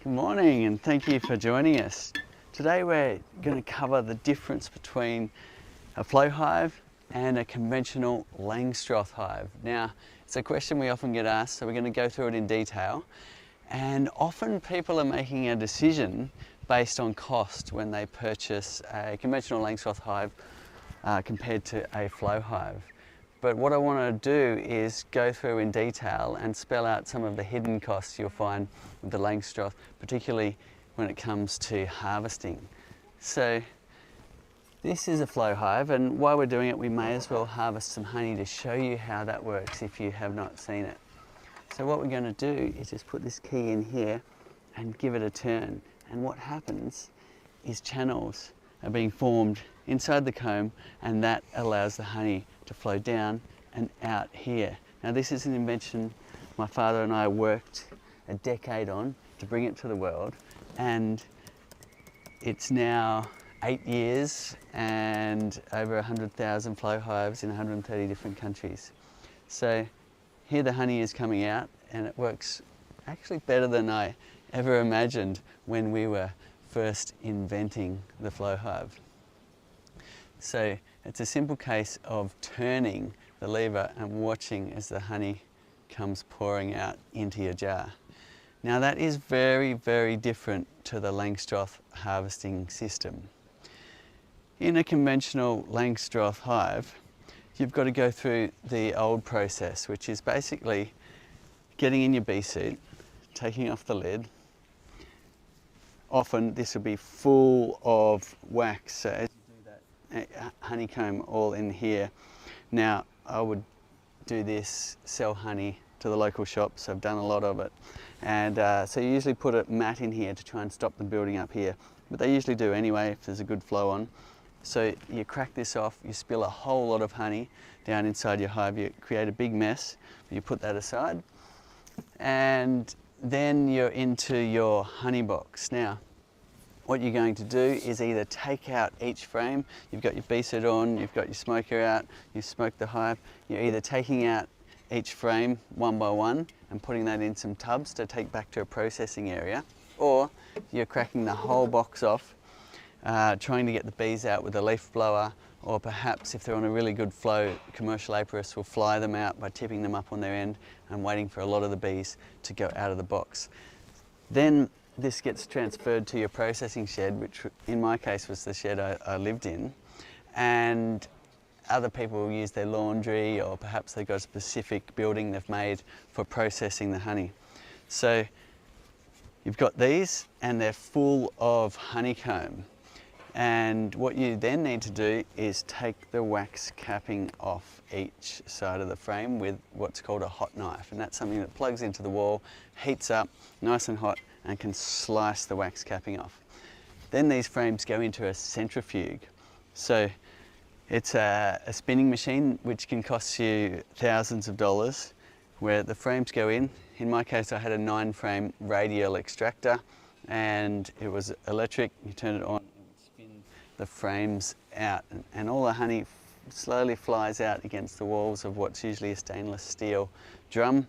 Good morning and thank you for joining us. Today we're going to cover the difference between a flow hive and a conventional Langstroth hive. Now, it's a question we often get asked, so we're going to go through it in detail. And often people are making a decision based on cost when they purchase a conventional Langstroth hive compared to a flow hive. But what I want to do is go through in detail and spell out some of the hidden costs you'll find with the Langstroth, particularly when it comes to harvesting. So this is a flow hive, and while we're doing it, we may as well harvest some honey to show you how that works if you have not seen it. So what we're going to do is just put this key in here and give it a turn. And what happens is channels are being formed inside the comb, and that allows the honey to flow down and out here. Now this is an invention my father and I worked a decade on to bring it to the world, and it's now 8 years and over 100,000 flow hives in 130 different countries. So here the honey is coming out, and it works actually better than I ever imagined when we were first inventing the flow hive. So it's a simple case of turning the lever and watching as the honey comes pouring out into your jar. Now that is very, very different to the Langstroth harvesting system. In a conventional Langstroth hive, you've got to go through the old process, which is basically getting in your bee suit, taking off the lid. Often this will be full of wax, so as you do that honeycomb all in here. Now I would do this, sell honey to the local shops. I've done a lot of it, and so you usually put a mat in here to try and stop them building up here, but they usually do anyway if there's a good flow on. So you crack this off, you spill a whole lot of honey down inside your hive, you create a big mess, you put that aside, and then you're into your honey box. Now what you're going to do is either take out each frame. You've got your bee suit on, you've got your smoker out, you've smoked the hive. You're either taking out each frame one by one and putting that in some tubs to take back to a processing area, or you're cracking the whole box off, trying to get the bees out with a leaf blower, or perhaps if they're on a really good flow, commercial apiarists will fly them out by tipping them up on their end and waiting for a lot of the bees to go out of the box. Then this gets transferred to your processing shed, which in my case was the shed I lived in, and other people will use their laundry, or perhaps they've got a specific building they've made for processing the honey. So you've got these and they're full of honeycomb, and what you then need to do is take the wax capping off each side of the frame with what's called a hot knife, and that's something that plugs into the wall, heats up nice and hot, and can slice the wax capping off. Then these frames go into a centrifuge. So it's a spinning machine which can cost you thousands of dollars, where the frames go in. In my case, I had a 9-frame radial extractor, and it was electric. You turn it on, it would spin the frames out, and all the honey slowly flies out against the walls of what's usually a stainless steel drum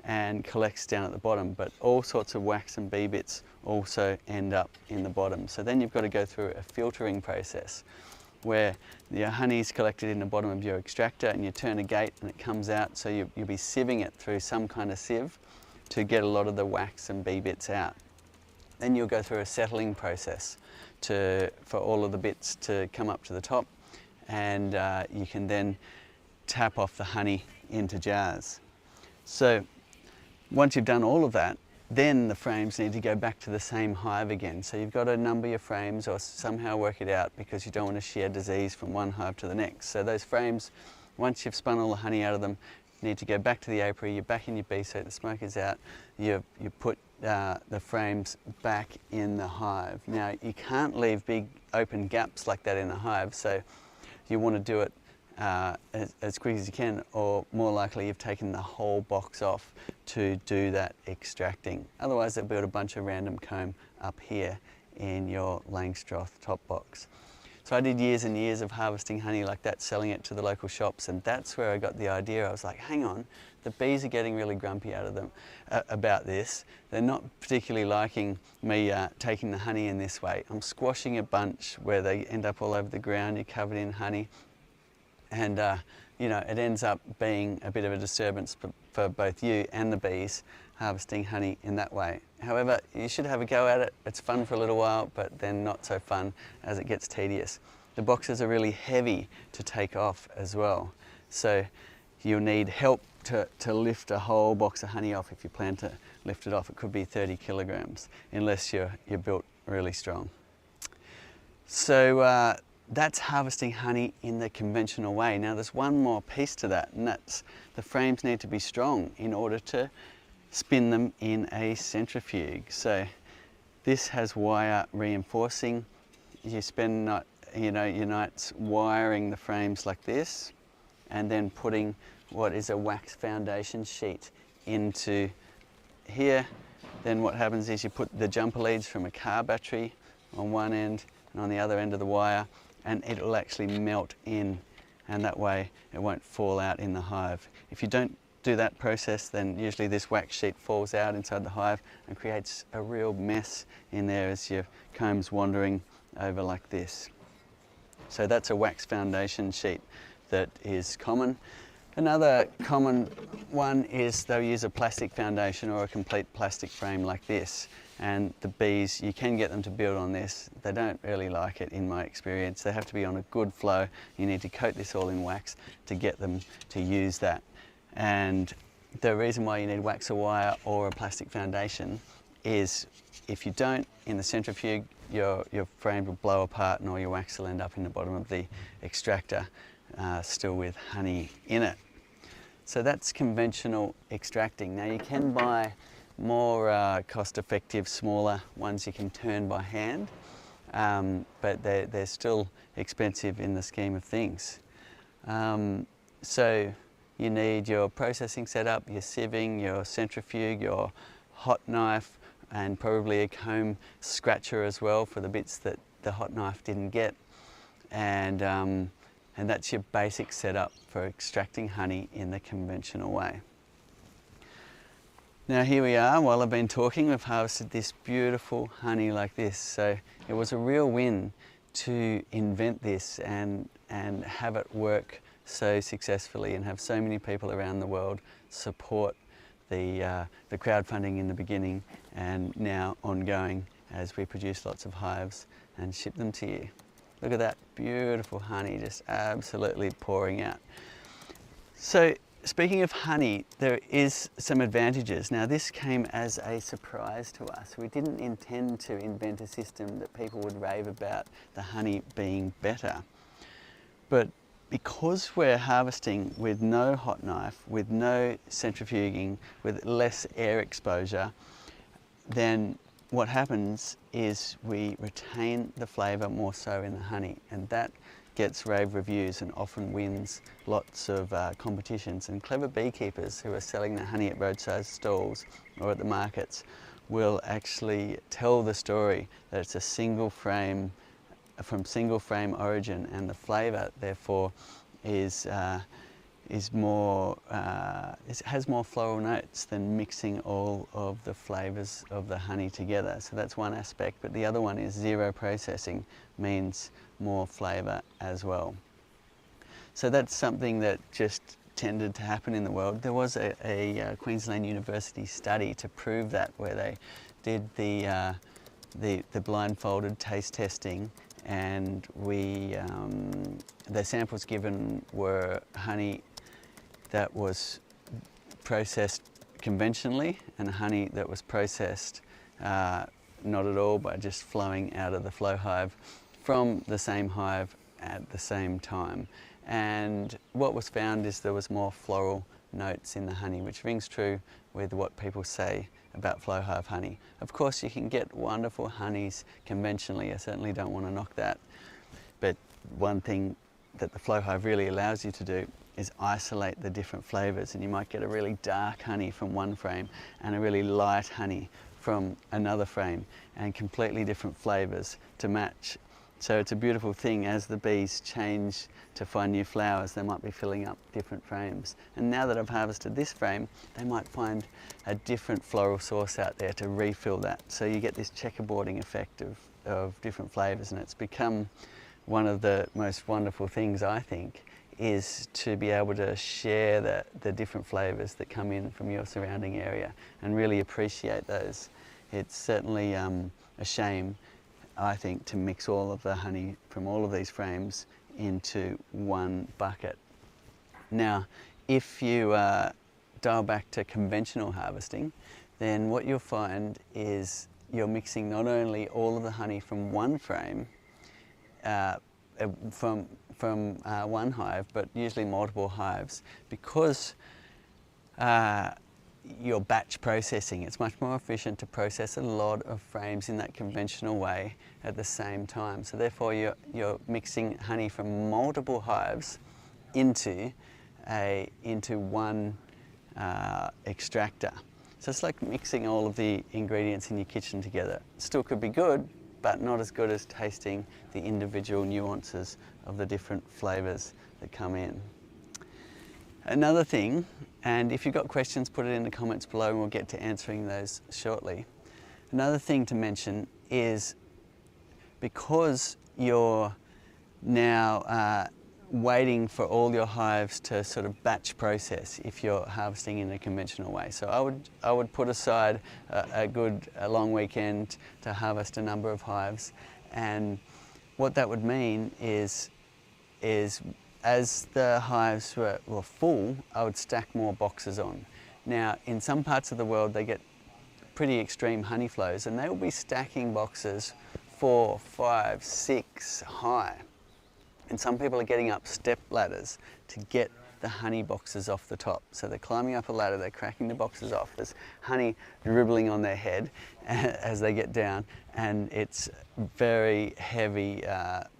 and collects down at the bottom. But all sorts of wax and bee bits also end up in the bottom. So then you've got to go through a filtering process where your honey is collected in the bottom of your extractor, and you turn a gate and it comes out, so you'll be sieving it through some kind of sieve to get a lot of the wax and bee bits out. Then you'll go through a settling process for all of the bits to come up to the top, and you can then tap off the honey into jars. So once you've done all of that, then the frames need to go back to the same hive again. So you've got to number your frames or somehow work it out, because you don't want to share disease from one hive to the next. So those frames, once you've spun all the honey out of them, you need to go back to the apiary, you're back in your bee suit, the smoker's out, you put the frames back in the hive. Now you can't leave big open gaps like that in a hive, so you want to do it as quick as you can, or more likely you've taken the whole box off to do that extracting. Otherwise they'll build a bunch of random comb up here in your Langstroth top box. So I did years and years of harvesting honey like that, selling it to the local shops, and that's where I got the idea. I was like, hang on, the bees are getting really grumpy out of them about this. They're not particularly liking me taking the honey in this way. I'm squashing a bunch where they end up all over the ground, you're covered in honey, and you know, it ends up being a bit of a disturbance for both you and the bees harvesting honey in that way. However, you should have a go at it. It's fun for a little while, but then not so fun as it gets tedious. The boxes are really heavy to take off as well. So you'll need help to lift a whole box of honey off if you plan to lift it off. It could be 30 kilograms, unless you're built really strong. So that's harvesting honey in the conventional way. Now there's one more piece to that, and that's the frames need to be strong in order to spin them in a centrifuge. So this has wire reinforcing. You spend your nights wiring the frames like this, and then putting what is a wax foundation sheet into here. Then what happens is you put the jumper leads from a car battery on one end and on the other end of the wire, and it'll actually melt in, and that way it won't fall out in the hive. If you don't do that process, then usually this wax sheet falls out inside the hive and creates a real mess in there as your comb's wandering over like this. So that's a wax foundation sheet that is common. Another common one is they'll use a plastic foundation or a complete plastic frame like this, and the bees, you can get them to build on this. They don't really like it in my experience. They have to be on a good flow. You need to coat this all in wax to get them to use that. And the reason why you need wax or wire or a plastic foundation is if you don't, in the centrifuge, your frame will blow apart and all your wax will end up in the bottom of the extractor, still with honey in it. So that's conventional extracting. Now you can buy more cost-effective, smaller ones you can turn by hand, but they're still expensive in the scheme of things. So you need your processing setup, your sieving, your centrifuge, your hot knife, and probably a comb scratcher as well for the bits that the hot knife didn't get. And that's your basic setup for extracting honey in the conventional way. Now here we are, while I've been talking, we've harvested this beautiful honey like this. So it was a real win to invent this and have it work so successfully and have so many people around the world support the crowdfunding in the beginning and now ongoing as we produce lots of hives and ship them to you. Look at that beautiful honey just absolutely pouring out. So speaking of honey, there is some advantages. Now this came as a surprise to us. We didn't intend to invent a system that people would rave about the honey being better. But because we're harvesting with no hot knife, with no centrifuging, with less air exposure, then what happens is we retain the flavour more so in the honey, and that gets rave reviews and often wins lots of competitions. And clever beekeepers who are selling their honey at roadside stalls or at the markets will actually tell the story that it's a single frame, from single frame origin, and the flavour therefore is more, it has more floral notes than mixing all of the flavours of the honey together. So that's one aspect, but the other one is zero processing means more flavour as well. So that's something that just tended to happen in the world. There was a Queensland University study to prove that, where they did the blindfolded taste testing, and the samples given were honey that was processed conventionally and honey that was processed not at all, by just flowing out of the Flow Hive from the same hive at the same time. And what was found is there was more floral notes in the honey, which rings true with what people say about Flow Hive honey. Of course, you can get wonderful honeys conventionally. I certainly don't want to knock that. But one thing that the Flow Hive really allows you to do is isolate the different flavours, and you might get a really dark honey from one frame and a really light honey from another frame, and completely different flavours to match So it's a beautiful thing. As the bees change to find new flowers, they might be filling up different frames. And now that I've harvested this frame, they might find a different floral source out there to refill that. So you get this checkerboarding effect of different flavours, and it's become one of the most wonderful things, I think, is to be able to share the different flavours that come in from your surrounding area and really appreciate those. It's certainly a shame, I think, to mix all of the honey from all of these frames into one bucket. Now, if you dial back to conventional harvesting, then what you'll find is you're mixing not only all of the honey from one frame, from one hive, but usually multiple hives, because you're batch processing. It's much more efficient to process a lot of frames in that conventional way at the same time. So therefore you're mixing honey from multiple hives into one extractor. So it's like mixing all of the ingredients in your kitchen together. Still could be good, but not as good as tasting the individual nuances of the different flavours that come in. Another thing, and if you've got questions, put it in the comments below and we'll get to answering those shortly. Another thing to mention is, because you're now waiting for all your hives to sort of batch process if you're harvesting in a conventional way. So I would put aside a long weekend to harvest a number of hives, and what that would mean is as the hives were full, I would stack more boxes on. Now, in some parts of the world, they get pretty extreme honey flows, and they will be stacking boxes 4, 5, 6 high. And some people are getting up step ladders to get the honey boxes off the top. So they're climbing up a ladder, they're cracking the boxes off. There's honey dribbling on their head as they get down, and it's very heavy,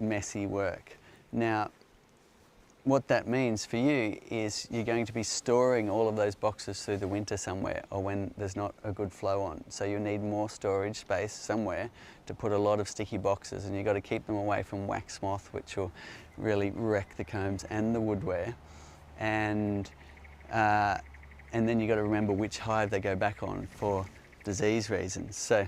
messy work. Now, what that means for you is you're going to be storing all of those boxes through the winter somewhere, or when there's not a good flow on. So you need more storage space somewhere to put a lot of sticky boxes, and you've got to keep them away from wax moth, which will really wreck the combs and the woodware. And then you've got to remember which hive they go back on for disease reasons. So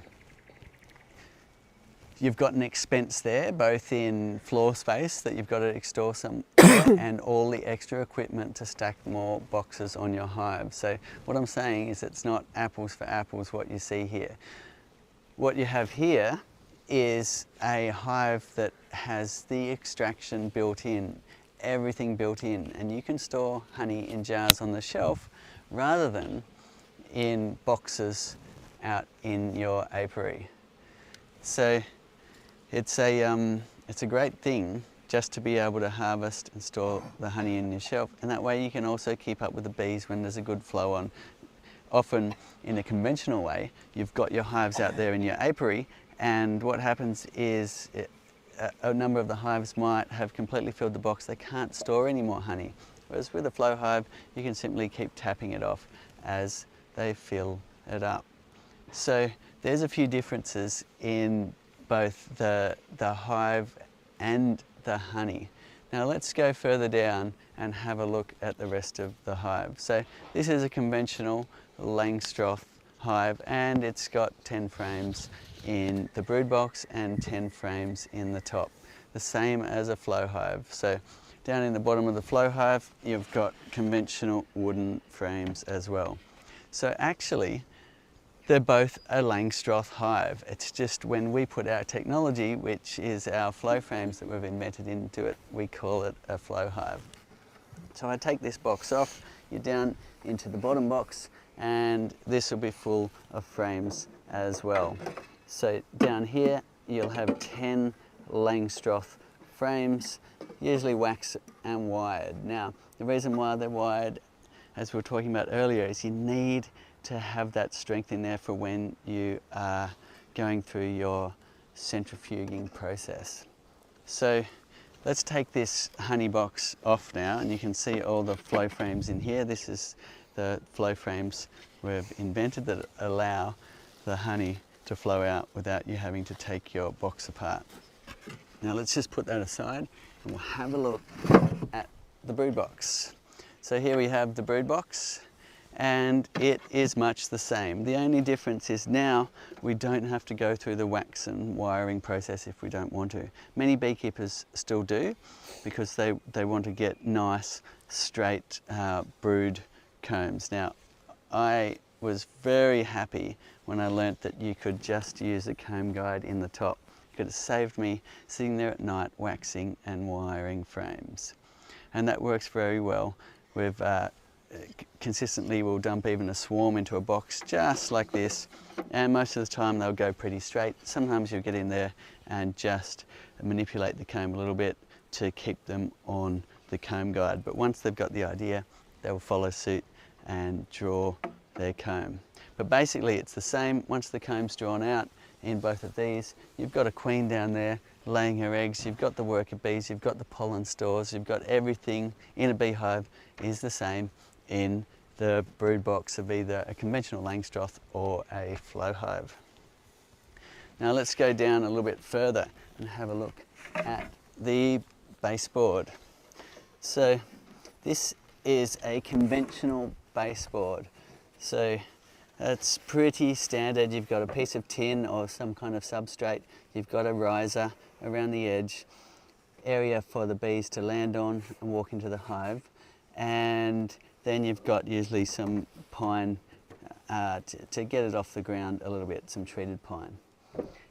you've got an expense there, both in floor space that you've got to extort some and all the extra equipment to stack more boxes on your hive. So what I'm saying is it's not apples for apples what you see here. What you have here is a hive that has the extraction built in, everything built in, and you can store honey in jars on the shelf rather than in boxes out in your apiary. So it's a great thing just to be able to harvest and store the honey in your shelf, and that way you can also keep up with the bees when there's a good flow on. Often in a conventional way, you've got your hives out there in your apiary, and what happens is a number of the hives might have completely filled the box. They can't store any more honey. Whereas with a flow hive, you can simply keep tapping it off as they fill it up. So there's a few differences in both the hive and the honey. Now let's go further down and have a look at the rest of the hive. So this is a conventional Langstroth hive, and it's got 10 frames in the brood box and 10 frames in the top, the same as a flow hive. So down in the bottom of the flow hive, you've got conventional wooden frames as well. So actually, they're both a Langstroth hive. It's just when we put our technology, which is our flow frames that we've invented into it, we call it a flow hive. So I take this box off, you're down into the bottom box, and this will be full of frames as well. So down here, you'll have 10 Langstroth frames, usually wax and wired. Now, the reason why they're wired, as we were talking about earlier, is you need to have that strength in there for when you are going through your centrifuging process. So let's take this honey box off now, and you can see all the flow frames in here. This is the flow frames we've invented that allow the honey to flow out without you having to take your box apart. Now let's just put that aside and we'll have a look at the brood box. So here we have the brood box, and it is much the same. The only difference is now we don't have to go through the wax and wiring process if we don't want to. Many beekeepers still do, because they want to get nice straight brood combs. Now I was very happy when I learnt that you could just use a comb guide in the top. It could have saved me sitting there at night waxing and wiring frames, and that works very well. We've consistently will dump even a swarm into a box just like this, and most of the time they'll go pretty straight. Sometimes you'll get in there and just manipulate the comb a little bit to keep them on the comb guide, but once they've got the idea, they will follow suit and draw their comb. But basically it's the same. Once the comb's drawn out in both of these, you've got a queen down there laying her eggs, you've got the worker bees, you've got the pollen stores, you've got everything in a beehive is the same in the brood box of either a conventional Langstroth or a Flow Hive. Now let's go down a little bit further and have a look at the baseboard. So this is a conventional baseboard. So it's pretty standard. You've got a piece of tin or some kind of substrate, you've got a riser around the edge, area for the bees to land on and walk into the hive, and then you've got usually some pine to get it off the ground a little bit, some treated pine.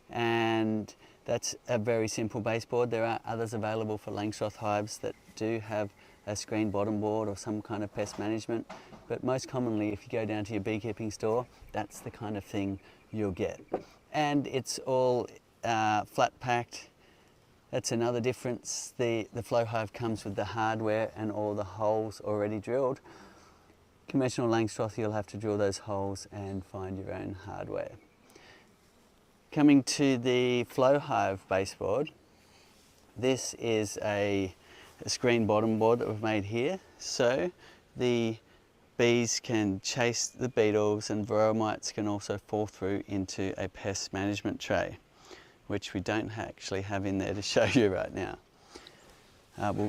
And that's a very simple baseboard. There are others available for Langstroth hives that do have a screen bottom board or some kind of pest management, but most commonly if you go down to your beekeeping store, that's the kind of thing you'll get. And it's all flat packed. That's another difference. The Flow Hive comes with the hardware and all the holes already drilled. Conventional Langstroth, you'll have to drill those holes and find your own hardware. Coming to the Flow Hive baseboard, this is a screen bottom board that we've made here. So the bees can chase the beetles, and varroa mites can also fall through into a pest management tray, which we don't actually have in there to show you right now.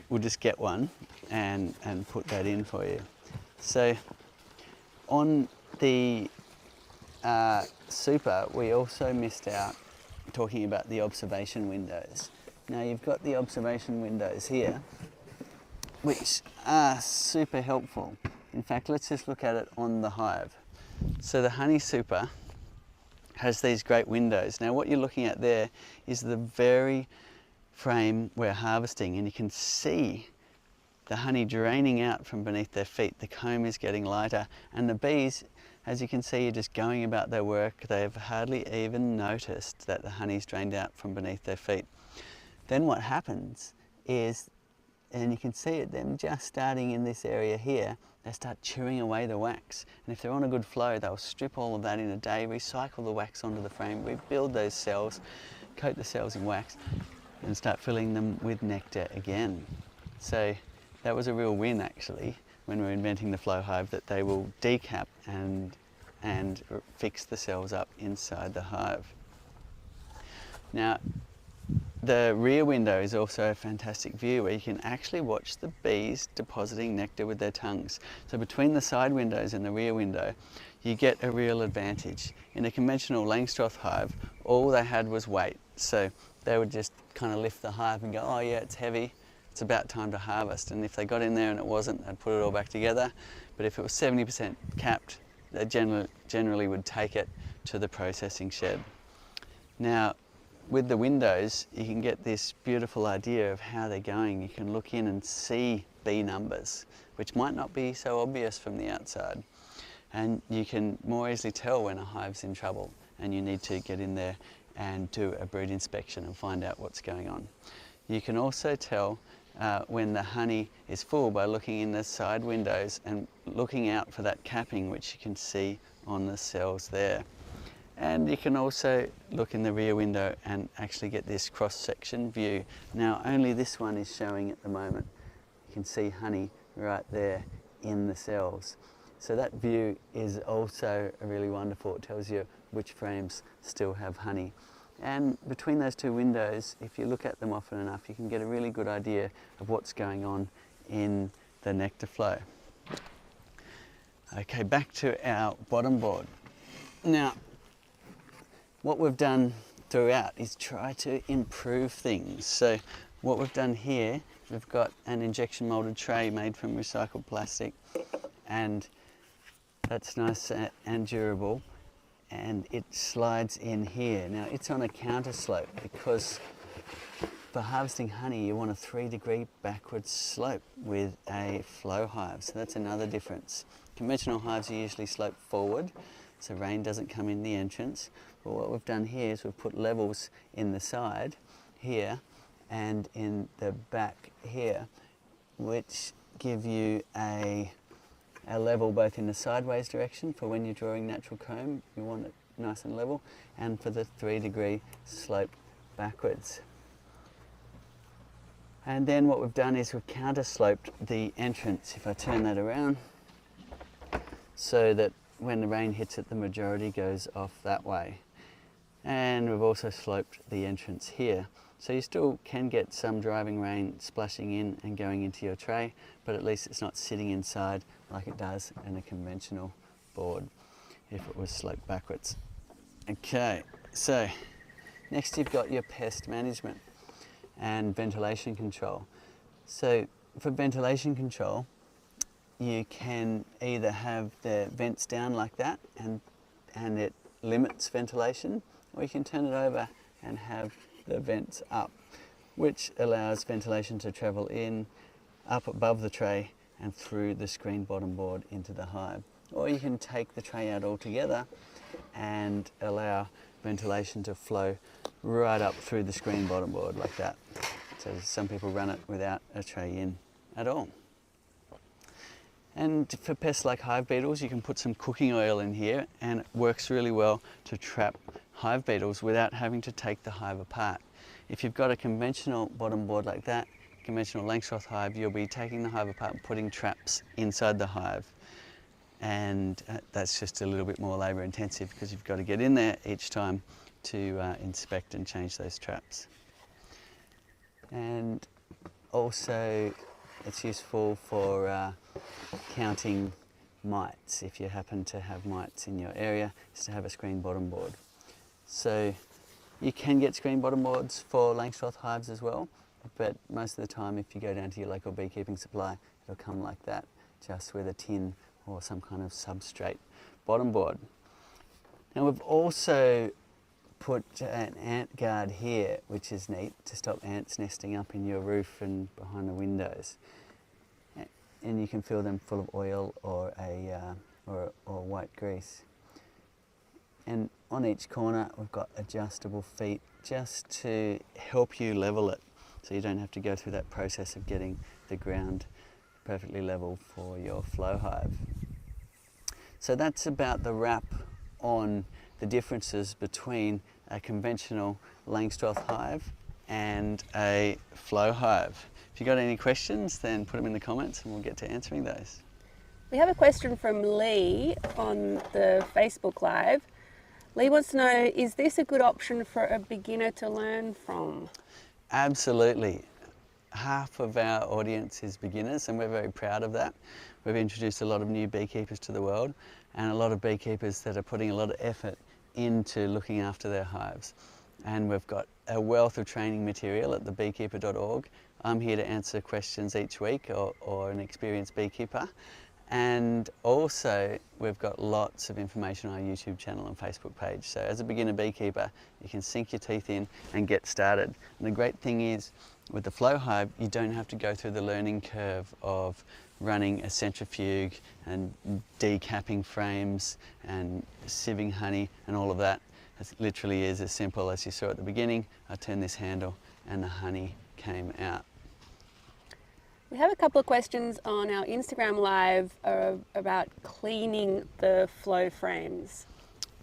We'll just get one and put that in for you. So on the super, we also missed out talking about the observation windows. Now you've got the observation windows here, which are super helpful. In fact, let's just look at it on the hive. So the honey super has these great windows. Now what you're looking at there is the very frame we're harvesting, and you can see the honey draining out from beneath their feet. The comb is getting lighter, and the bees, as you can see, are just going about their work. They've hardly even noticed that the honey's drained out from beneath their feet. Then what happens is, and you can see it, them just starting in this area here, they start chewing away the wax. And if they're on a good flow, they'll strip all of that in a day, recycle the wax onto the frame, rebuild those cells, coat the cells in wax, and start filling them with nectar again. So that was a real win actually when we were inventing the Flow Hive, that they will decap and fix the cells up inside the hive. Now the rear window is also a fantastic view where you can actually watch the bees depositing nectar with their tongues. So between the side windows and the rear window, you get a real advantage. In a conventional Langstroth hive, all they had was weight. So they would just kind of lift the hive and go, oh yeah, it's heavy, it's about time to harvest. And if they got in there and it wasn't, they'd put it all back together. But if it was 70% capped, they generally would take it to the processing shed. Now, with the windows, you can get this beautiful idea of how they're going. You can look in and see bee numbers, which might not be so obvious from the outside. And you can more easily tell when a hive's in trouble and you need to get in there and do a brood inspection and find out what's going on. You can also tell when the honey is full by looking in the side windows and looking out for that capping, which you can see on the cells there. And you can also look in the rear window and actually get this cross-section view. Now only this one is showing at the moment. You can see honey right there in the cells. So that view is also really wonderful. It tells you which frames still have honey. And between those two windows, if you look at them often enough, you can get a really good idea of what's going on in the nectar flow. Okay, back to our bottom board. Now, what we've done throughout is try to improve things. So what we've done here, we've got an injection molded tray made from recycled plastic, and that's nice and durable, and it slides in here. Now it's on a counter slope because for harvesting honey you want a 3-degree backwards slope with a flow hive, so that's another difference. Conventional hives are usually sloped forward so rain doesn't come in the entrance, but what we've done here is we've put levels in the side here and in the back here, which give you a level both in the sideways direction for when you're drawing natural comb, you want it nice and level, and for the 3-degree slope backwards. And then what we've done is we've counter sloped the entrance, if I turn that around, so that when the rain hits it, the majority goes off that way. And we've also sloped the entrance here. So you still can get some driving rain splashing in and going into your tray, but at least it's not sitting inside like it does in a conventional board if it was sloped backwards. Okay, so next you've got your pest management and ventilation control. So for ventilation control, you can either have the vents down like that and it limits ventilation, or you can turn it over and have the vents up, which allows ventilation to travel in, up above the tray and through the screen bottom board into the hive. Or you can take the tray out altogether and allow ventilation to flow right up through the screen bottom board like that. So some people run it without a tray in at all. And for pests like hive beetles, you can put some cooking oil in here and it works really well to trap hive beetles without having to take the hive apart. If you've got a conventional bottom board like that, conventional Langstroth hive, you'll be taking the hive apart and putting traps inside the hive. And that's just a little bit more labour intensive because you've got to get in there each time to inspect and change those traps. And also it's useful for counting mites. If you happen to have mites in your area, is to have a screen bottom board. So you can get screen bottom boards for Langstroth hives as well, but most of the time if you go down to your local beekeeping supply, it'll come like that, just with a tin or some kind of substrate bottom board. Now we've also put an ant guard here, which is neat to stop ants nesting up in your roof and behind the windows. And you can fill them full of oil or white grease. And on each corner we've got adjustable feet just to help you level it, so you don't have to go through that process of getting the ground perfectly level for your flow hive. So that's about the wrap on the differences between a conventional Langstroth hive and a flow hive. If you've got any questions, then put them in the comments and we'll get to answering those. We have a question from Lee on the Facebook Live. Lee wants to know, is this a good option for a beginner to learn from? Absolutely. Half of our audience is beginners and we're very proud of that. We've introduced a lot of new beekeepers to the world and a lot of beekeepers that are putting a lot of effort into looking after their hives. And we've got a wealth of training material at thebeekeeper.org. I'm here to answer questions each week, or an experienced beekeeper. And also we've got lots of information on our YouTube channel and Facebook page. So as a beginner beekeeper, you can sink your teeth in and get started. And the great thing is, with the Flow Hive, you don't have to go through the learning curve of running a centrifuge and decapping frames and sieving honey and all of that. It literally is as simple as you saw at the beginning. I turned this handle and the honey came out. We have a couple of questions on our Instagram Live about cleaning the flow frames.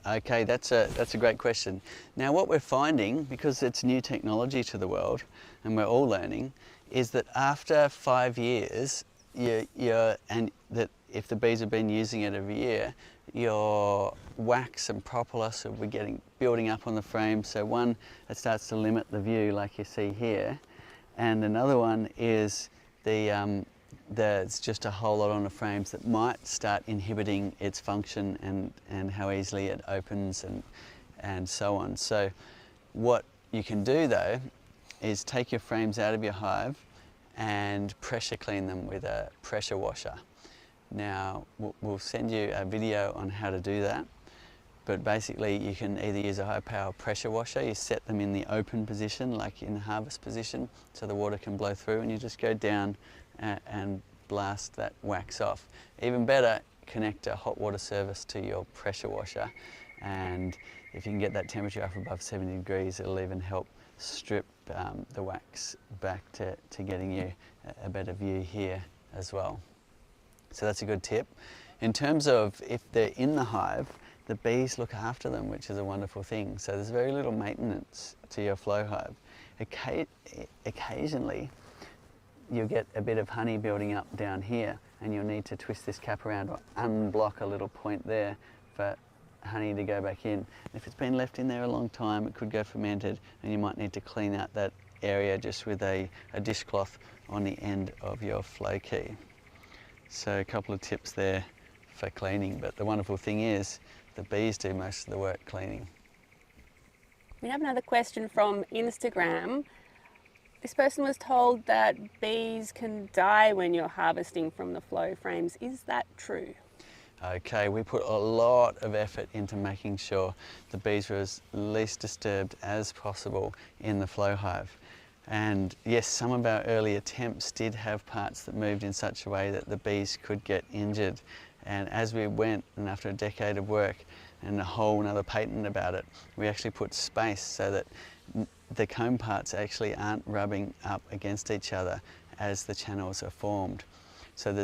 Okay, that's a great question. Now what we're finding, because it's new technology to the world and we're all learning, is that after 5 years, and that if the bees have been using it every year, your wax and propolis will be building up on the frame. So one, it starts to limit the view like you see here, and another one is there's just a whole lot on the frames that might start inhibiting its function and how easily it opens and so on. So what you can do though is take your frames out of your hive and pressure clean them with a pressure washer. Now we'll send you a video on how to do that, but basically you can either use a high power pressure washer. You set them in the open position, like in the harvest position, so the water can blow through, and you just go down and blast that wax off. Even better, connect a hot water service to your pressure washer, and if you can get that temperature up above 70 degrees, it'll even help strip the wax back to getting you a better view here as well. So that's a good tip. In terms of if they're in the hive, the bees look after them, which is a wonderful thing. So there's very little maintenance to your flow hive. Occasionally, you'll get a bit of honey building up down here, and you'll need to twist this cap around or unblock a little point there for honey to go back in. If it's been left in there a long time, it could go fermented, and you might need to clean out that area just with a dishcloth on the end of your flow key. So a couple of tips there for cleaning, but the wonderful thing is the bees do most of the work cleaning. We have another question from Instagram. This person was told that bees can die when you're harvesting from the flow frames. Is that true? Okay, we put a lot of effort into making sure the bees were as least disturbed as possible in the flow hive. And yes, some of our early attempts did have parts that moved in such a way that the bees could get injured. And as we went, and after a decade of work and a whole another patent about it, we actually put space so that the comb parts actually aren't rubbing up against each other as the channels are formed. So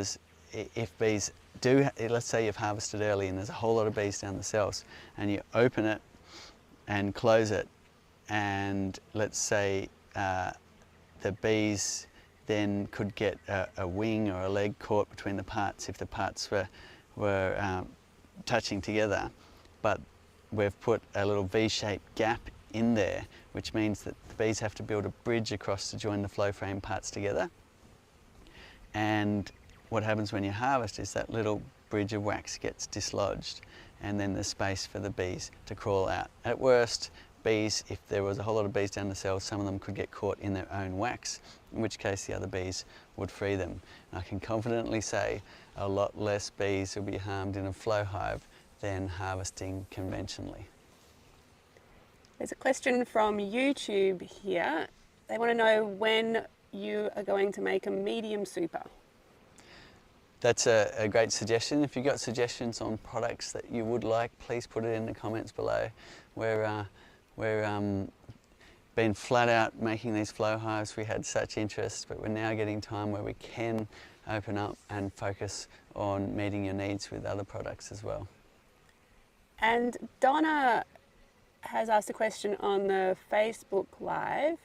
if bees do, let's say you've harvested early and there's a whole lot of bees down the cells, and you open it and close it, and let's say the bees then could get a wing or a leg caught between the parts if the parts were touching together, but we've put a little V-shaped gap in there, which means that the bees have to build a bridge across to join the flow frame parts together. And what happens when you harvest is that little bridge of wax gets dislodged, and then there's space for the bees to crawl out. At worst, bees, if there was a whole lot of bees down the cells, some of them could get caught in their own wax, in which case the other bees would free them. And I can confidently say a lot less bees will be harmed in a flow hive than harvesting conventionally. There's a question from YouTube here. They want to know when you are going to make a medium super. That's a great suggestion. If you've got suggestions on products that you would like, please put it in the comments below. We're been flat out making these flow hives. We had such interest, but we're now getting time where we can open up and focus on meeting your needs with other products as well. And Donna has asked a question on the Facebook Live.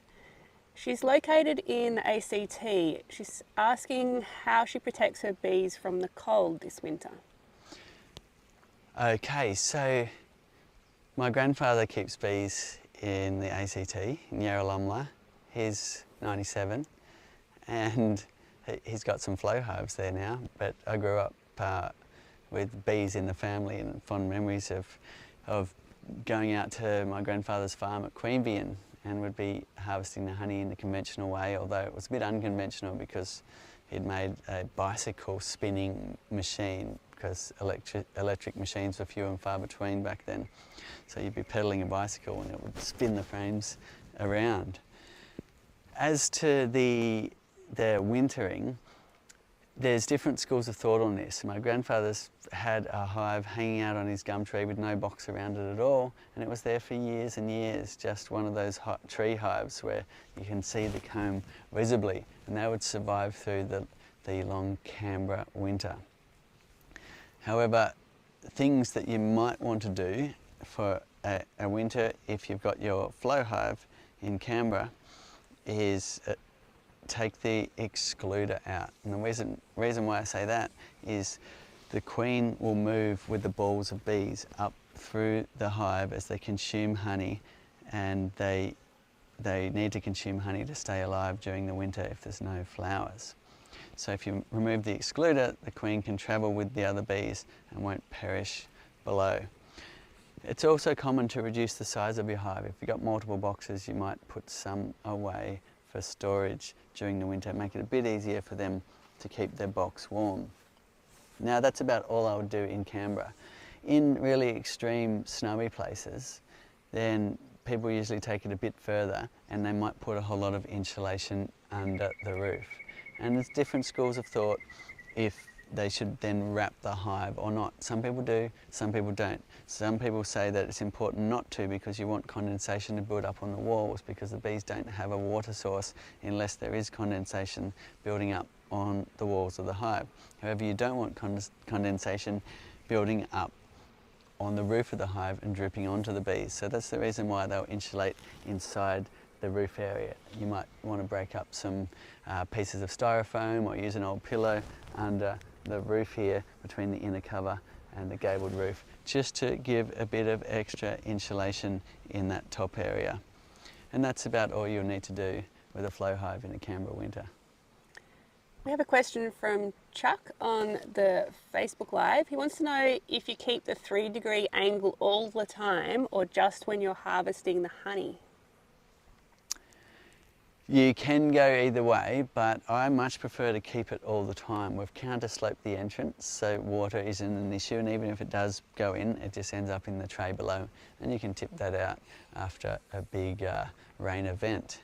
She's located in the ACT. She's asking how she protects her bees from the cold this winter. Okay, so my grandfather keeps bees in the ACT, in Yarralumla. He's 97, and he's got some flow hives there now, but I grew up with bees in the family and fond memories of going out to my grandfather's farm at Queanbeyan and would be harvesting the honey in the conventional way, although it was a bit unconventional because he'd made a bicycle spinning machine, because electric machines were few and far between back then. So you'd be pedaling a bicycle and it would spin the frames around. As to the wintering, there's different schools of thought on this. My grandfather's had a hive hanging out on his gum tree with no box around it at all, and it was there for years and years, just one of those hot tree hives where you can see the comb visibly, and they would survive through the long Canberra winter. However, things that you might want to do for a winter if you've got your flow hive in Canberra is take the excluder out. And the reason why I say that is the queen will move with the balls of bees up through the hive as they consume honey, and they need to consume honey to stay alive during the winter if there's no flowers. So if you remove the excluder, the queen can travel with the other bees and won't perish below. It's also common to reduce the size of your hive. If you've got multiple boxes, you might put some away for storage during the winter, make it a bit easier for them to keep their box warm. Now that's about all I would do in Canberra. In really extreme snowy places, then people usually take it a bit further and they might put a whole lot of insulation under the roof. And there's different schools of thought if they should then wrap the hive or not. Some people do, some people don't. Some people say that it's important not to because you want condensation to build up on the walls because the bees don't have a water source unless there is condensation building up on the walls of the hive. However, you don't want condensation building up on the roof of the hive and dripping onto the bees. So that's the reason why they'll insulate inside the roof area. You might want to break up some pieces of styrofoam or use an old pillow under the roof here between the inner cover and the gabled roof, just to give a bit of extra insulation in that top area. And that's about all you'll need to do with a flow hive in a Canberra winter. We have a question from Chuck on the Facebook Live. He wants to know if you keep the 3-degree angle all the time or just when you're harvesting the honey. You can go either way, but I much prefer to keep it all the time. We've countersloped the entrance, so water isn't an issue, and even if it does go in, it just ends up in the tray below, and you can tip that out after a big rain event.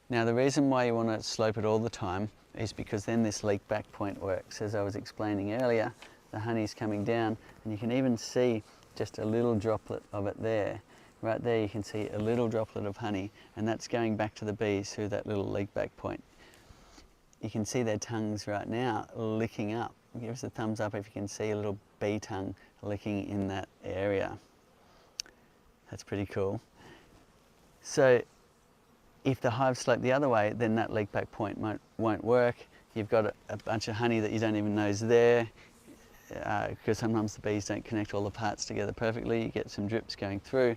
Now, the reason why you want to slope it all the time is because then this leak back point works. As I was explaining earlier, the honey's coming down, and you can even see just a little droplet of it there. Right there you can see a little droplet of honey, and that's going back to the bees through that little leak back point. You can see their tongues right now licking up. Give us a thumbs up if you can see a little bee tongue licking in that area. That's pretty cool. So if the hive sloped the other way, then that leak back point won't work. You've got a bunch of honey that you don't even know is there, because sometimes the bees don't connect all the parts together perfectly. You get some drips going through.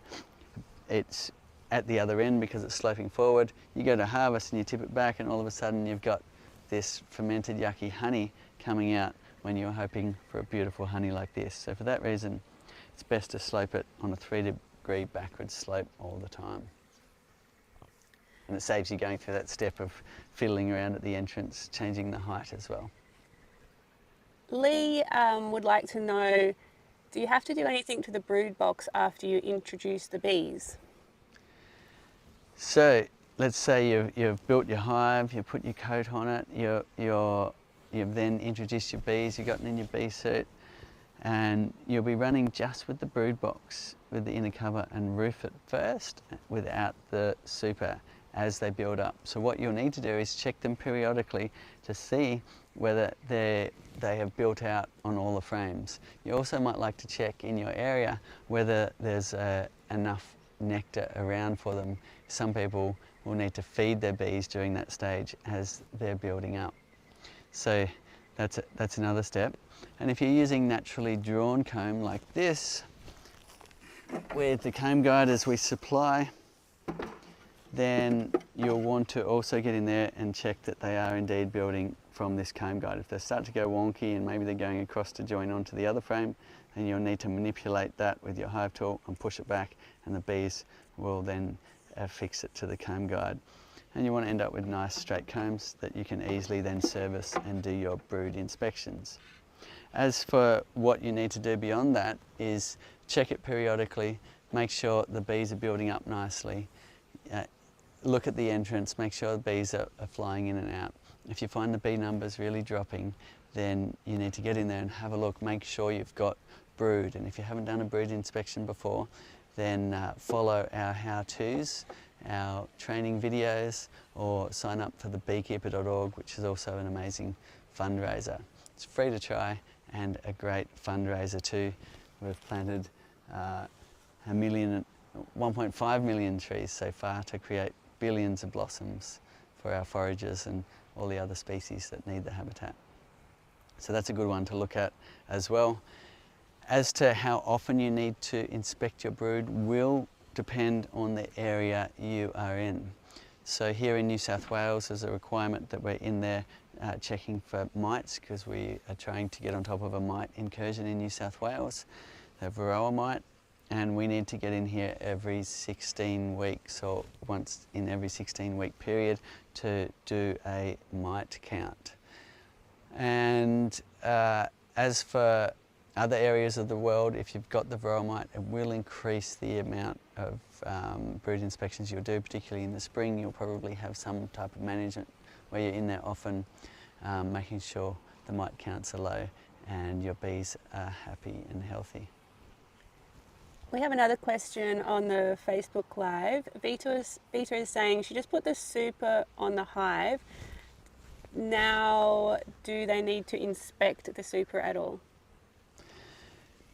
It's at the other end because it's sloping forward. You go to harvest and you tip it back, and all of a sudden you've got this fermented yucky honey coming out when you're hoping for a beautiful honey like this. So for that reason, it's best to slope it on a 3-degree backward slope all the time. And it saves you going through that step of fiddling around at the entrance, changing the height as well. Lee would like to know, do you have to do anything to the brood box after you introduce the bees? So let's say you've built your hive, you put your coat on it, you've then introduced your bees, you've gotten in your bee suit, and you'll be running just with the brood box with the inner cover and roof at first without the super as they build up. So what you'll need to do is check them periodically to see whether they have built out on all the frames. You also might like to check in your area whether there's enough nectar around for them. Some people will need to feed their bees during that stage as they're building up. So that's another step. And if you're using naturally drawn comb like this, with the comb guide as we supply, then you'll want to also get in there and check that they are indeed building from this comb guide. If they start to go wonky and maybe they're going across to join onto the other frame, then you'll need to manipulate that with your hive tool and push it back, and the bees will then affix it to the comb guide. And you want to end up with nice straight combs that you can easily then service and do your brood inspections. As for what you need to do beyond that is check it periodically, make sure the bees are building up nicely, look at the entrance, make sure the bees are flying in and out. If you find the bee numbers really dropping, then you need to get in there and have a look, make sure you've got brood. And if you haven't done a brood inspection before, then follow our how-tos, our training videos, or sign up for the beekeeper.org, which is also an amazing fundraiser. It's free to try and a great fundraiser too. We've planted 1.5 million trees so far to create billions of blossoms for our foragers and all the other species that need the habitat. So that's a good one to look at as well. As to how often you need to inspect your brood will depend on the area you are in. So here in New South Wales there's a requirement that we're in there checking for mites, because we are trying to get on top of a mite incursion in New South Wales, the varroa mite, and we need to get in here every 16 weeks or once in every 16-week period to do a mite count. And as for other areas of the world, if you've got the varroa mite, it will increase the amount of brood inspections you'll do, particularly in the spring. You'll probably have some type of management where you're in there often, making sure the mite counts are low and your bees are happy and healthy. We have another question on the Facebook Live. Vita is saying she just put the super on the hive. Now, do they need to inspect the super at all?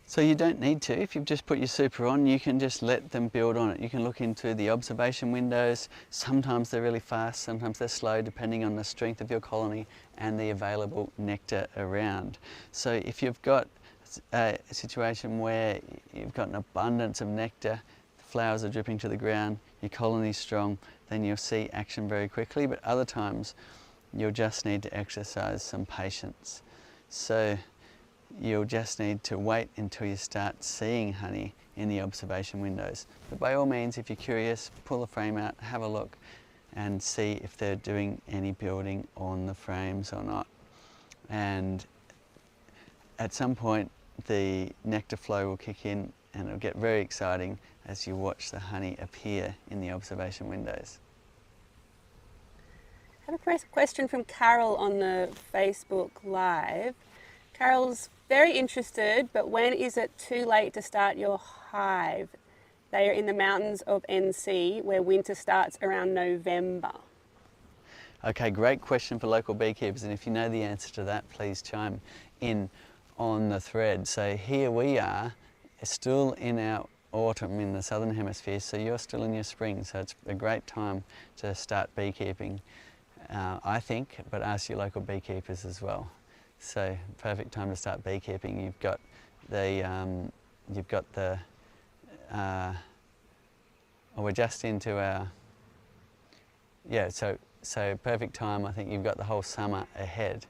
So you don't need to. If you've just put your super on, you can just let them build on it. You can look into the observation windows. Sometimes they're really fast, sometimes they're slow, depending on the strength of your colony and the available nectar around. So if you've got a situation where you've got an abundance of nectar, the flowers are dripping to the ground, your colony's strong, then you'll see action very quickly. But other times you'll just need to exercise some patience. So you'll just need to wait until you start seeing honey in the observation windows. But by all means, if you're curious, pull the frame out, have a look and see if they're doing any building on the frames or not. And at some point the nectar flow will kick in and it'll get very exciting as you watch the honey appear in the observation windows. I have a question from Carol on the Facebook Live. Carol's very interested, but when is it too late to start your hive? They are in the mountains of NC where winter starts around November. Okay, great question for local beekeepers, and if you know the answer to that, please chime in on the thread. So here we are, still in our autumn in the southern hemisphere, so you're still in your spring, so it's a great time to start beekeeping, I think, but ask your local beekeepers as well. So perfect time to start beekeeping. You've got the we're just into our, so perfect time. I think you've got the whole summer ahead,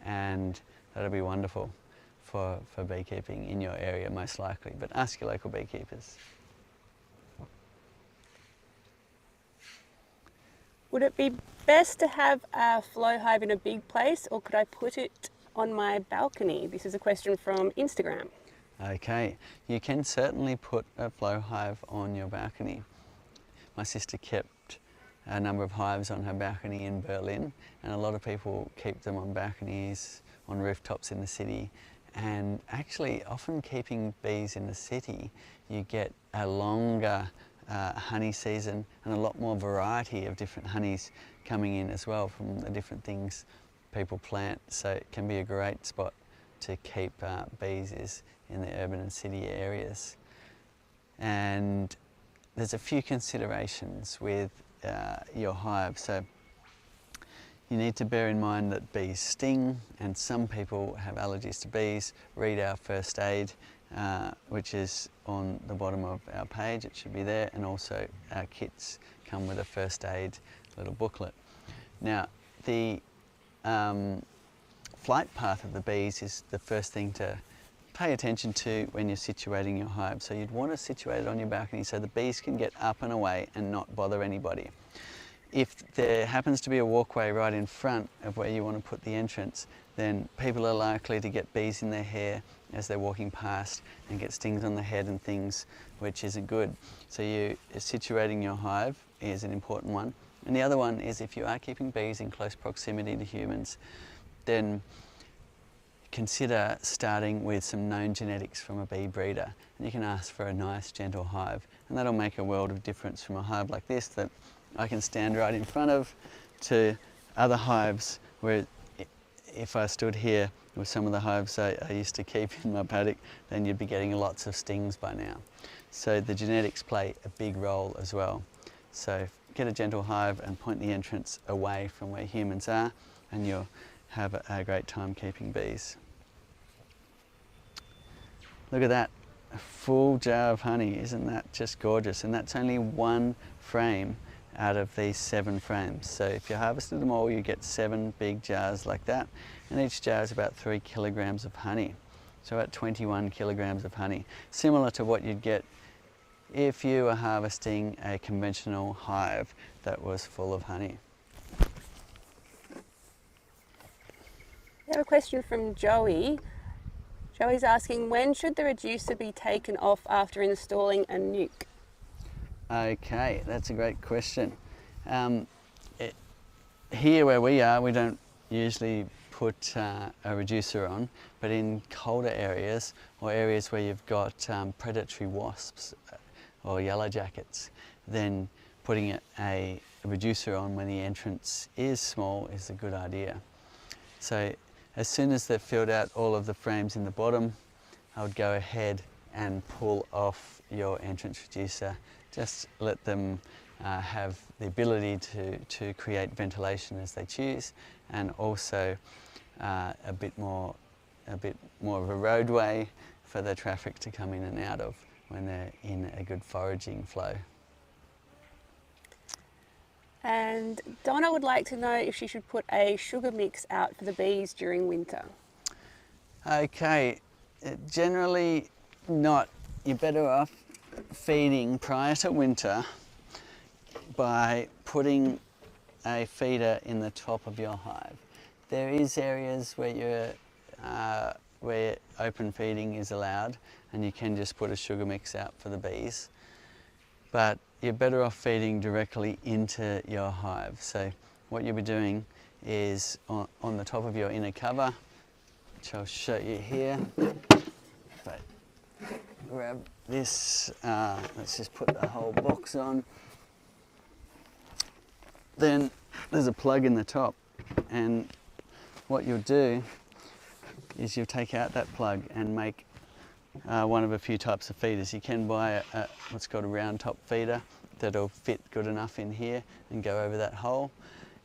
and that'll be wonderful for beekeeping in your area most likely, but ask your local beekeepers. Would it be best to have a flow hive in a big place, or could I put it on my balcony? This is a question from Instagram. Okay, you can certainly put a flow hive on your balcony. My sister kept a number of hives on her balcony in Berlin, and a lot of people keep them on balconies, on rooftops in the city. And actually, often keeping bees in the city, you get a longer honey season and a lot more variety of different honeys coming in as well from the different things people plant. So it can be a great spot to keep bees is in the urban and city areas. And there's a few considerations with your hive. So you need to bear in mind that bees sting, and some people have allergies to bees. Read our first aid, which is on the bottom of our page. It should be there, and also our kits come with a first aid little booklet. Now, the flight path of the bees is the first thing to pay attention to when you're situating your hive. So you'd want to situate it on your balcony so the bees can get up and away and not bother anybody. If there happens to be a walkway right in front of where you want to put the entrance, then people are likely to get bees in their hair as they're walking past and get stings on the head and things, which isn't good. So situating your hive is an important one. And the other one is, if you are keeping bees in close proximity to humans, then consider starting with some known genetics from a bee breeder. And you can ask for a nice gentle hive, and that'll make a world of difference from a hive like this that I can stand right in front of, to other hives where if I stood here with some of the hives I used to keep in my paddock, then you'd be getting lots of stings by now. So the genetics play a big role as well. So get a gentle hive and point the entrance away from where humans are, and you'll have a great time keeping bees. Look at that, a full jar of honey. Isn't that just gorgeous? And that's only one frame out of these 7 frames. So if you harvested them all, you get 7 big jars like that, and each jar is about 3 kilograms of honey. So about 21 kilograms of honey, similar to what you'd get if you were harvesting a conventional hive that was full of honey. We have a question from Joey. Joey's asking, when should the reducer be taken off after installing a nuke? Okay, that's a great question. Here where we are, we don't usually put a reducer on, but in colder areas or areas where you've got predatory wasps or yellow jackets, then putting a reducer on when the entrance is small is a good idea. So as soon as they've filled out all of the frames in the bottom, I would go ahead and pull off your entrance reducer. Just let them have the ability to create ventilation as they choose, and also a bit more of a roadway for the traffic to come in and out of when they're in a good foraging flow. And Donna would like to know if she should put a sugar mix out for the bees during winter. Okay, generally not. You're better off feeding prior to winter by putting a feeder in the top of your hive. There is areas where where open feeding is allowed, and you can just put a sugar mix out for the bees. But you're better off feeding directly into your hive. So what you'll be doing is on the top of your inner cover, which I'll show you here. But grab this, let's just put the whole box on. Then there's a plug in the top, and what you'll do is you'll take out that plug and make one of a few types of feeders. You can buy what's called a round top feeder that'll fit good enough in here and go over that hole.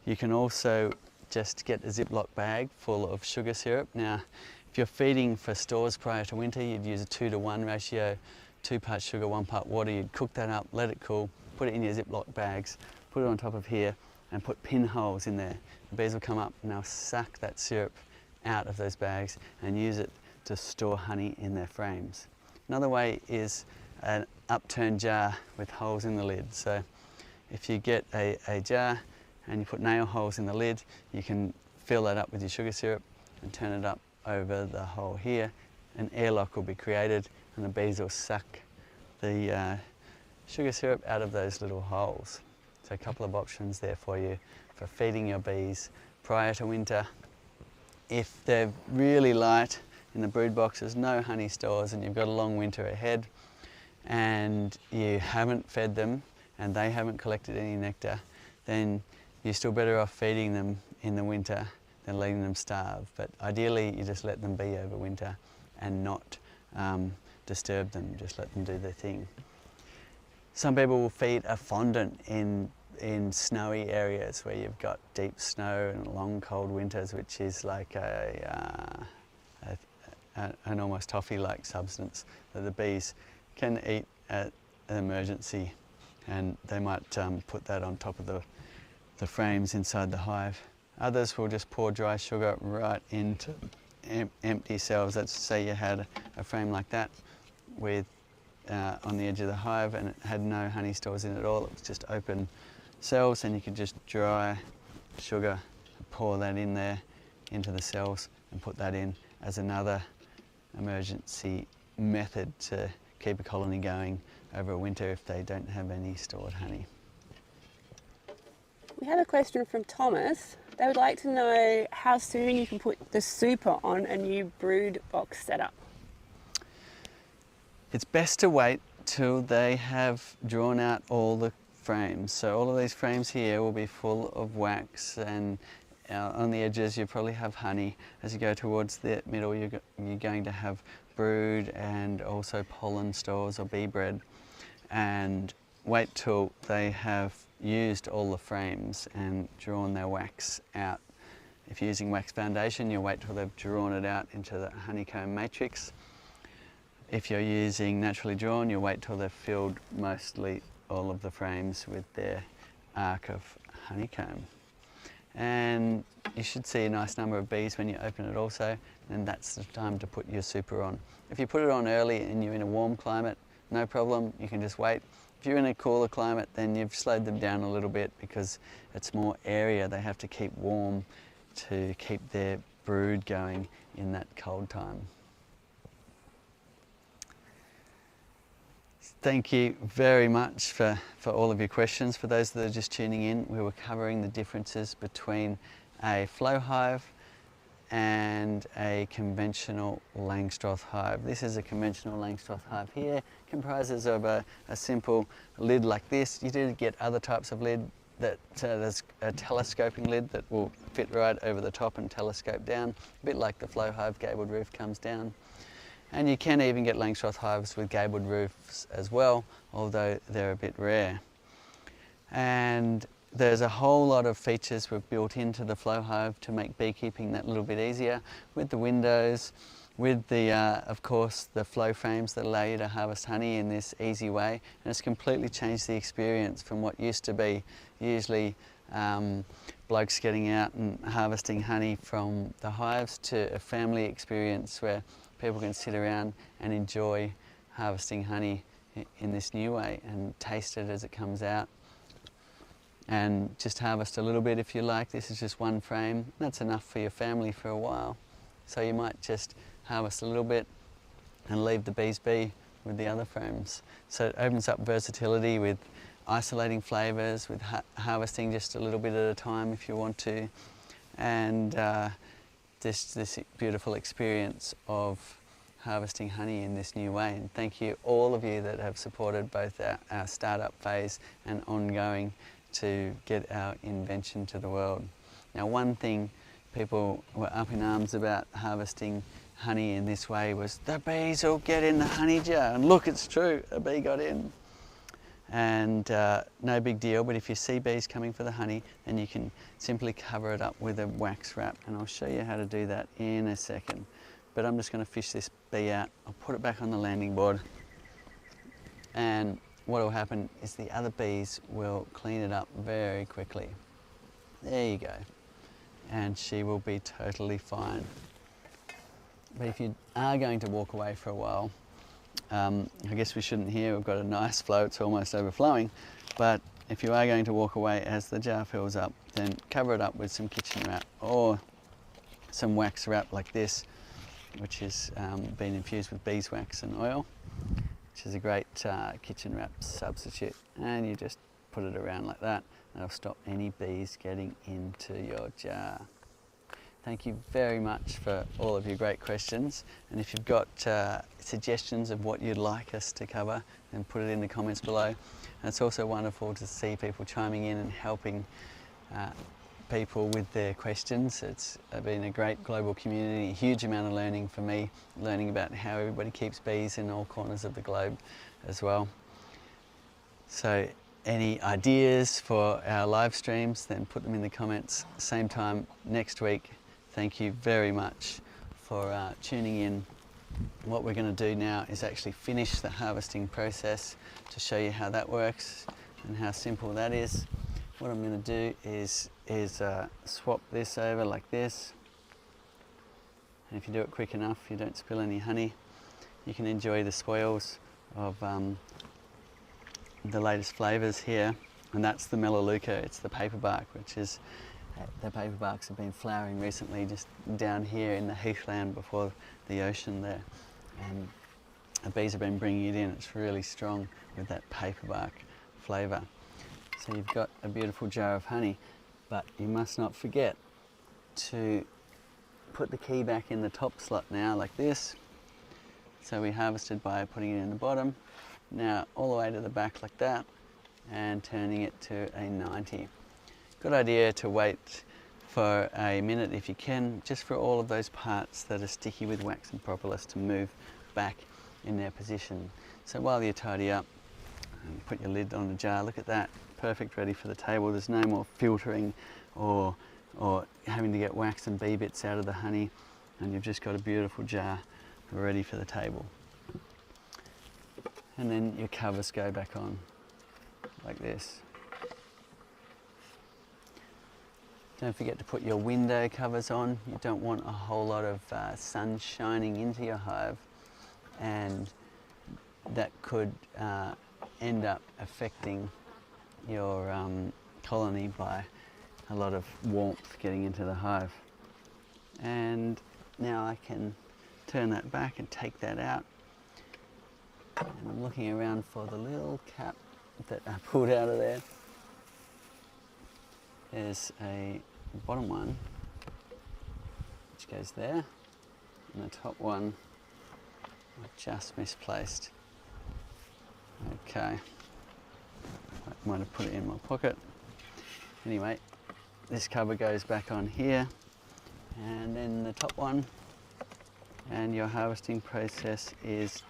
You can also just get a Ziploc bag full of sugar syrup. Now, if you're feeding for stores prior to winter, you'd use a 2-to-1 ratio, 2 parts sugar, 1 part water. You'd cook that up, let it cool, put it in your Ziploc bags, put it on top of here, and put pinholes in there. The bees will come up and they'll suck that syrup out of those bags and use it to store honey in their frames. Another way is an upturned jar with holes in the lid. So if you get a jar and you put nail holes in the lid, you can fill that up with your sugar syrup and turn it up over the hole here. An airlock will be created and the bees will suck the sugar syrup out of those little holes. So a couple of options there for you for feeding your bees prior to winter. If they're really light in the brood boxes, no honey stores, and you've got a long winter ahead and you haven't fed them and they haven't collected any nectar, then you're still better off feeding them in the winter than letting them starve. But ideally you just let them be over winter and not disturb them, just let them do their thing. Some people will feed a fondant in snowy areas where you've got deep snow and long cold winters, which is like an almost toffee-like substance that the bees can eat at an emergency, and they might put that on top of the frames inside the hive. Others will just pour dry sugar right into empty cells. Let's say you had a frame like that with on the edge of the hive and it had no honey stores in it at all. It was just open cells, and you could just dry sugar, pour that in there into the cells and put that in as another emergency method to keep a colony going over a winter if they don't have any stored honey. We have a question from Thomas. They would like to know how soon you can put the super on a new brood box setup. It's best to wait till they have drawn out all the frames. So all of these frames here will be full of wax, and on the edges you probably have honey. As you go towards the middle you're going to have brood and also pollen stores or bee bread. And wait till they have used all the frames and drawn their wax out. If you're using wax foundation, you'll wait till they've drawn it out into the honeycomb matrix. if you're using naturally drawn, you'll wait till they've filled mostly all of the frames with their arc of honeycomb. And you should see a nice number of bees when you open it also, and that's the time to put your super on. If you put it on early and you're in a warm climate, no problem, you can just wait. If you're in a cooler climate, then you've slowed them down a little bit because it's more area. They have to keep warm to keep their brood going in that cold time. Thank you very much for all of your questions. For those that are just tuning in, we were covering the differences between a Flow Hive and a conventional Langstroth Hive. This is a conventional Langstroth Hive here, comprises of a simple lid like this. You do get other types of lid that there's a telescoping lid that will fit right over the top and telescope down, a bit like the Flow Hive gabled roof comes down. And you can even get Langstroth hives with gabled roofs as well, although they're a bit rare. And there's a whole lot of features we've built into the Flow Hive to make beekeeping that little bit easier, with the windows, with the, of course, the flow frames that allow you to harvest honey in this easy way. And it's completely changed the experience from what used to be usually blokes getting out and harvesting honey from the hives to a family experience where people can sit around and enjoy harvesting honey in this new way and taste it as it comes out. And just harvest a little bit if you like. This is just one frame. That's enough for your family for a while. So you might just harvest a little bit and leave the bees be with the other frames. So it opens up versatility with isolating flavours, with harvesting just a little bit at a time if you want to, and this beautiful experience of harvesting honey in this new way. And thank you all of you that have supported both our startup phase and ongoing to get our invention to the world. Now, one thing people were up in arms about harvesting honey in this way was the bees will get in the honey jar, and look, it's true, a bee got in. And no big deal, but if you see bees coming for the honey, then you can simply cover it up with a wax wrap, and I'll show you how to do that in a second. But I'm just going to fish this bee out. I'll put it back on the landing board, and what will happen is the other bees will clean it up very quickly. There you go. And she will be totally fine. But if you are going to walk away for a while, I guess we shouldn't here, we've got a nice flow, it's almost overflowing, but if you are going to walk away as the jar fills up, then cover it up with some kitchen wrap or some wax wrap like this, which has been infused with beeswax and oil, which is a great kitchen wrap substitute. And you just put it around like that, and it'll stop any bees getting into your jar. Thank you very much for all of your great questions, and if you've got suggestions of what you'd like us to cover, then put it in the comments below. And it's also wonderful to see people chiming in and helping people with their questions. It's been a great global community, a huge amount of learning for me, learning about how everybody keeps bees in all corners of the globe as well. So any ideas for our live streams, then put them in the comments. Same time next week. Thank you very much for tuning in. What we're going to do now is actually finish the harvesting process to show you how that works and how simple that is. What I'm going to do is swap this over like this. And if you do it quick enough, you don't spill any honey. You can enjoy the spoils of the latest flavours here. And that's the Melaleuca, it's the paperbark, which is the paperbarks have been flowering recently just down here in the heathland before the ocean there, and the bees have been bringing it in. It's really strong with that paperbark flavour. So you've got a beautiful jar of honey, but you must not forget to put the key back in the top slot now like this. So we harvested by putting it in the bottom, now all the way to the back like that, and turning it to a 90. Good idea to wait for a minute if you can, just for all of those parts that are sticky with wax and propolis to move back in their position. So while you tidy up, and put your lid on the jar, look at that, perfect, ready for the table. There's no more filtering or having to get wax and bee bits out of the honey, and you've just got a beautiful jar ready for the table. And then your covers go back on like this. Don't forget to put your window covers on. You don't want a whole lot of sun shining into your hive, and that could end up affecting your colony by a lot of warmth getting into the hive. And now I can turn that back and take that out. And I'm looking around for the little cap that I pulled out of there. There's a bottom one which goes there, and the top one I've just misplaced. Okay, I might have put it in my pocket. Anyway, this cover goes back on here, and then the top one, and your harvesting process is